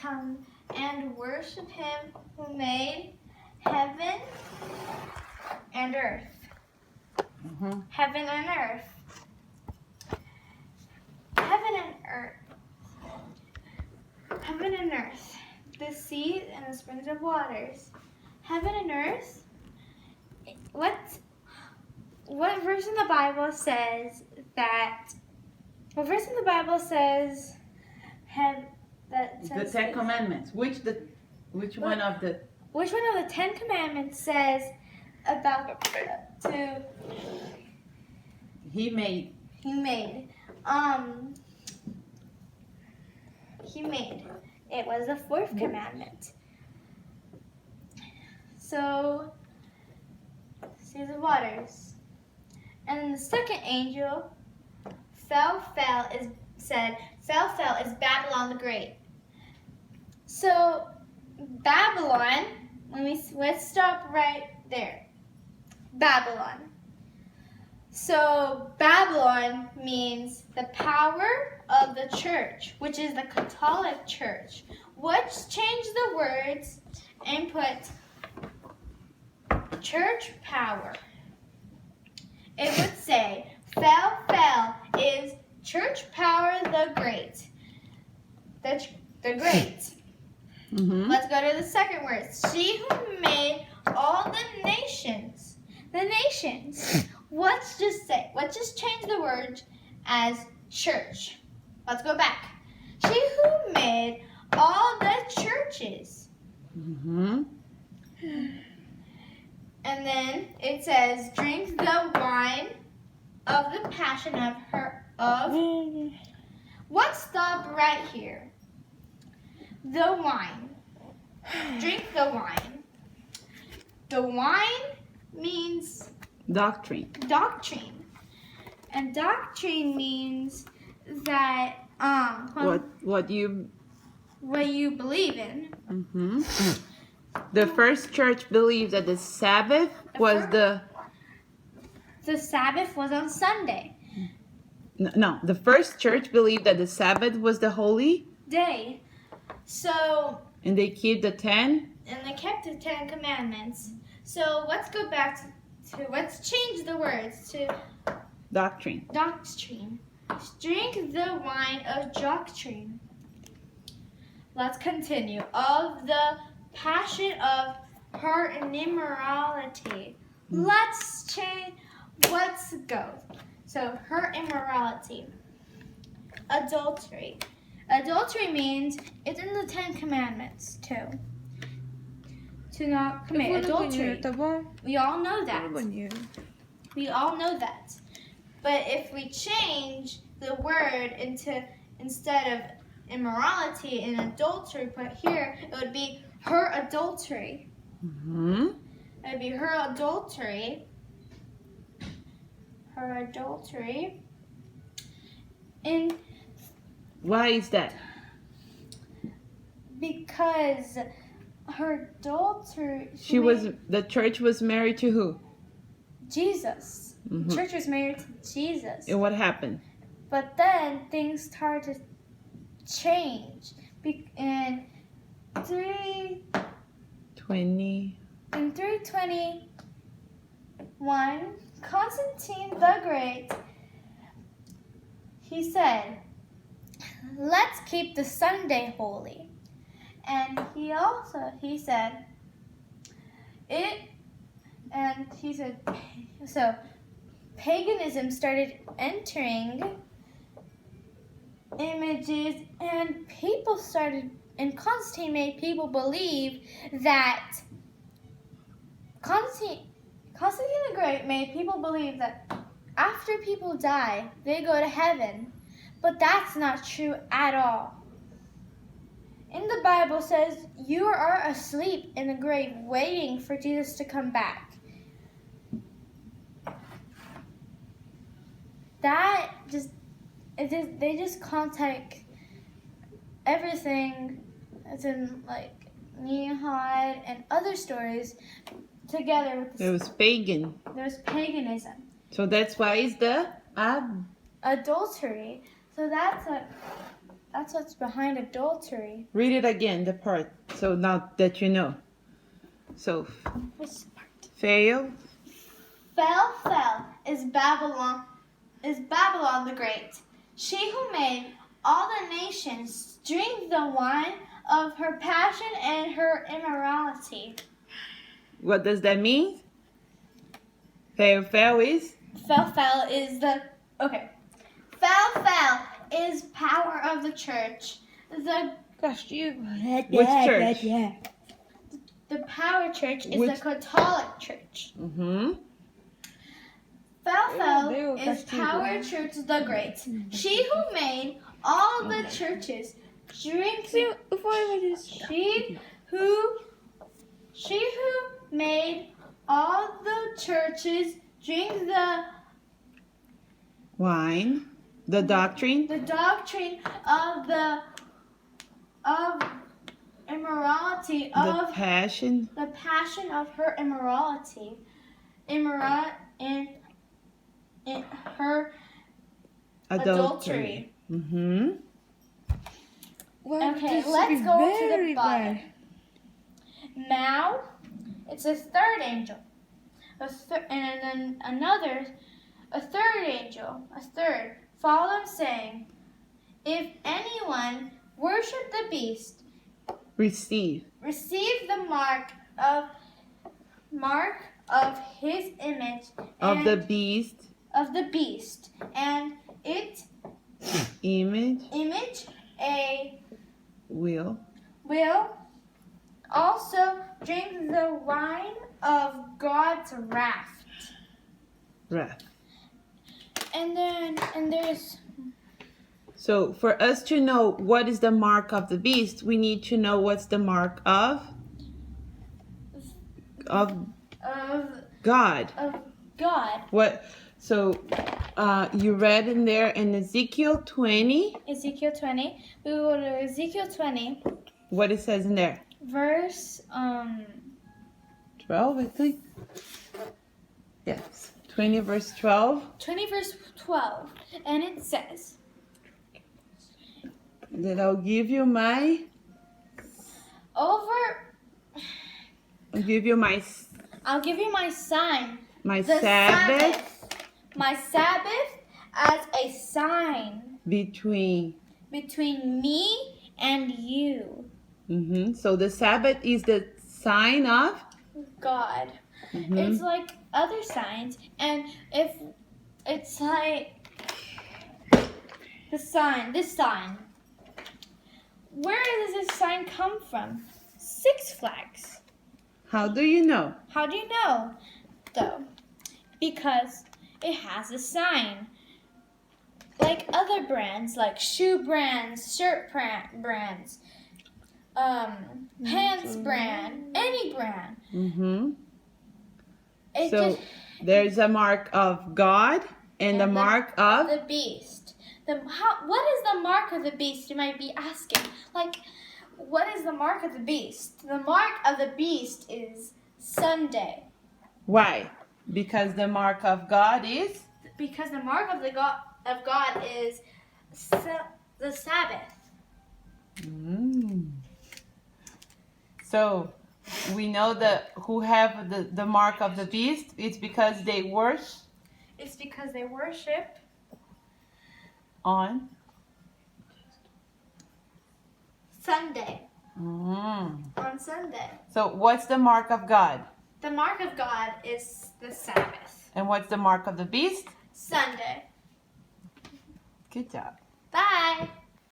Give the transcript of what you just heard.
come and worship him who made heaven and earth. Mm-hmm. Heaven and earth. Heaven and earth. Heaven and earth. The sea and the springs of waters. Heaven and earth. What verse in the Bible says that? What verse in the Bible says The Ten Commandments. Which one of the? Which one of the 10 Commandments says about He made. It was the 4th commandment. So, see the waters. And then the second angel fell is Babylon the Great. So, Babylon, let's stop right there. Babylon. So, Babylon means the power of the church, which is the Catholic Church. Let's change the words and put church power. It would say, fell is church power the great. The great. Mm-hmm. Let's go to the second word. She who made all the nations. The nations. Let's just change the word as church. Let's go back. She who made all the churches. Mm-hmm. And then it says, drink the wine of the passion of her Let's stop right here. The wine. Drink the wine. The wine means Doctrine. And doctrine means that What you? what you believe in. Mm-hmm. The first church believed that the Sabbath was the. The Sabbath was on Sunday. No, the first church believed that the Sabbath was the holy Day. So, and they keep the 10. and they kept the 10 Commandments. So let's go back to let's change the words to Doctrine. doctrine. Drink the wine of doctrine. Let's continue. Of the passion of her immorality. Let's change. Let's go. So her immorality. Adultery. Adultery means it's in the 10 Commandments too. To not commit adultery. We all know that. We all know that. But if we change the word instead of immorality and adultery put here, it would be her adultery. Mm-hmm. It would be her adultery. Her adultery. And Why is that? because her adultery, The church was married to who? Jesus. Mhm. The church was married to Jesus. And what happened? But then things started to change. In 20. 321, Constantine the Great, he said, let's keep the Sunday holy. And he said, so paganism started entering images, and Constantine made people believe that Constantine the Great made people believe that after people die, they go to heaven. But that's not true at all. In the Bible says you are asleep in the grave waiting for Jesus to come back. They just contact everything as in like Nehemiah and other stories together with It was pagan. there's paganism. So that's why it's the Adultery. So that's That's what's behind adultery. Read it again, the part, so now that you know. So, fail. Fell is Babylon the Great. She who made all the nations drink the wine of her passion and her immorality. What does that mean? Fail is? Fell is the okay. Fell is power of the church. Which church? The power church is Which? the Catholic Church. Mm-hmm. Fell is power church the Great. She who made all the churches drink. She who made all the churches drink the Wine. The doctrine. doctrine of immorality The of passion. the passion of her immorality. In her adultery. Mm-hmm. Okay, let's go to the bottom. Now, it's a third angel. And then a third angel, followed him saying, if anyone worship the beast, Receive. receive the mark of his image Of the beast. and its Image. a Will. also drink the wine of God's wrath. Wrath. And there's So for us to know what is the mark of the beast, we need to know what's the mark of God. of God. What? So you read in there in Ezekiel 20. Ezekiel 20. We will go to Ezekiel 20, What it says in there? verse 12, I think. Yes. 20 verse 12. 20 verse 12, and it says, Then I'll give you my I'll give you my sign, my the Sabbath my Sabbath as a sign between. me and you, So the Sabbath is the sign of. God. It's like other signs, and if it's like this sign, where does this sign come from? Six Flags. How do you know? How do you know, though? Because it has a sign. Like other brands, like shoe brands, shirt brands, pants brand, any brand. It So there's a mark of God and the mark of. the beast. What is the mark of the beast? You might be asking. Like, what is the mark of the beast? The mark of the beast is Sunday. Why? Because the mark of God is. Because the mark of God is the Sabbath. So we know that who have the mark of the beast, it's because they worship. It's because they worship On Sunday. Mm. On Sunday. So what's the mark of God? The mark of God is the Sabbath. And what's the mark of the beast? Sunday. Good job.